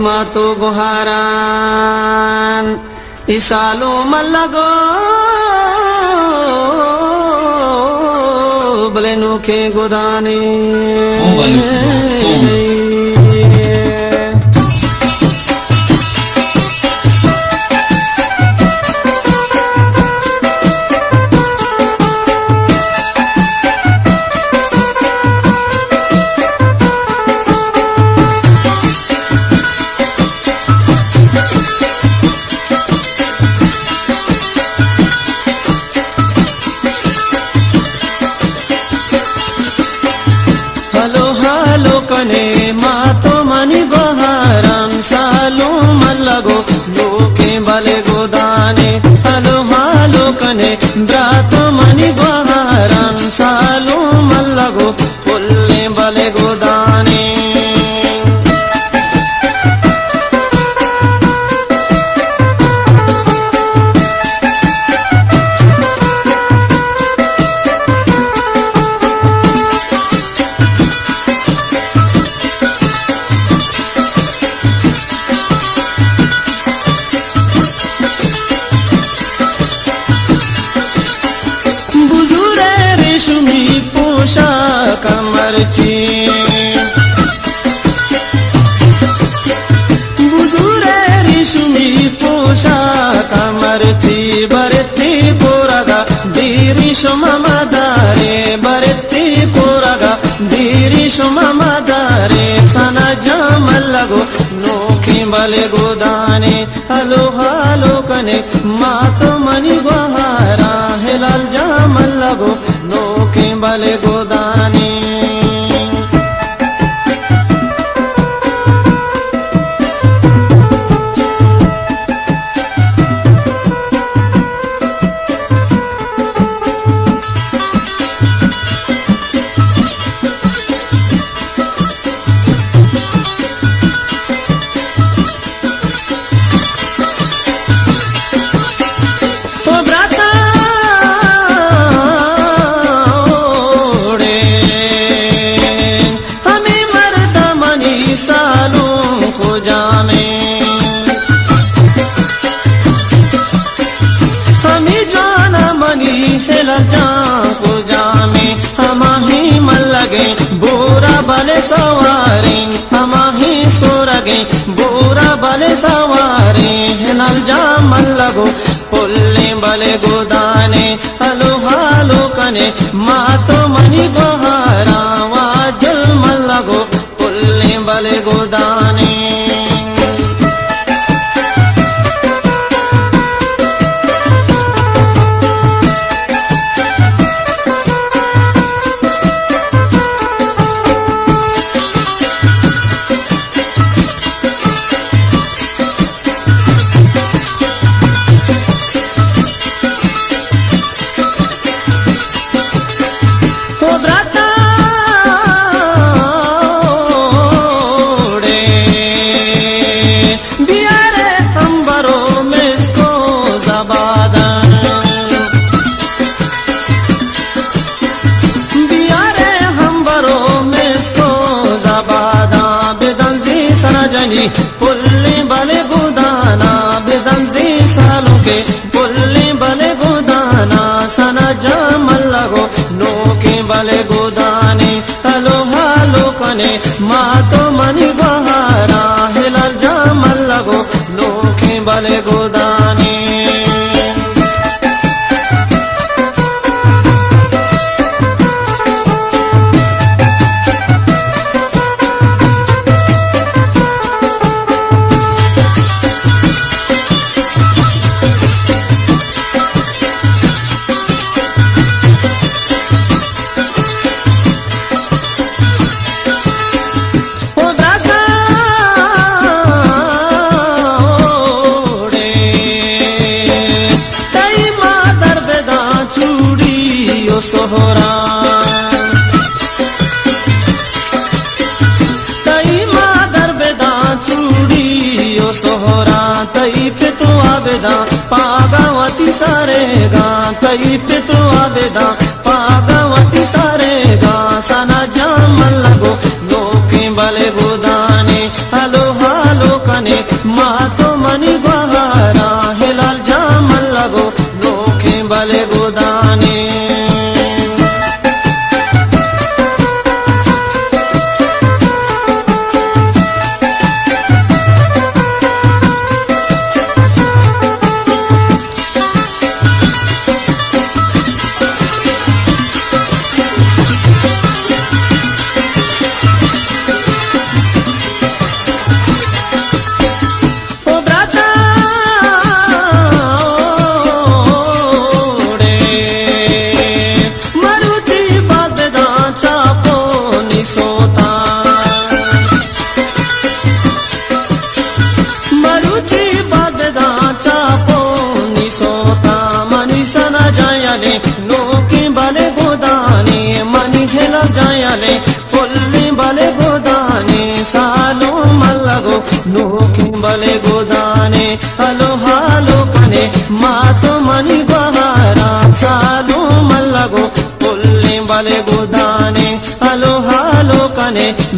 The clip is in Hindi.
मातो गुहारान इसालो मल्लगो बलेनु के गोदाने मातो मनी बहाराम सालो मल्लगो लोके बले गोदाने हलो हालो कने ब्रातो मनी बहाराम सालो मल्लगो फुल्ले बले गोदाने कमरची बुजुरे रेशमी पोशाख कमरची बरती पोरगा दीरी मदारे बरती पोरगा दीरी मदारे सना जामल्लगो नोखी बले गोदाने हलो हालो कने मातो मनी गुहारा हिलाल जामल्लगो नोखी बले गोदाने बोरा बले सवारे हमाही सोरगे बोरा बले सवारे नल जामल लगो पुल्ले बले गोदाने हलो हालो कने मातो मनी बहारा वाजल मल लगो पुल्ले बले गोदाने पुल्ले बले गोदाना बेदंजी सालों के पुल्ले बले गोदाना सना जामल लगो नोके बले गोदाने हलो हालो कने मातो मनी बहारा हिलाल जामल लगो नोके बले गोदाने सोहरा तई मादर बेदा चूड़ी ओ सोहरा तई पे तो आवेदा पागावती सारे गा तई पे तो आवेदा पागावती सारे गा सना जामल लगो लोके बले गोदाने हलो हालो गुदाने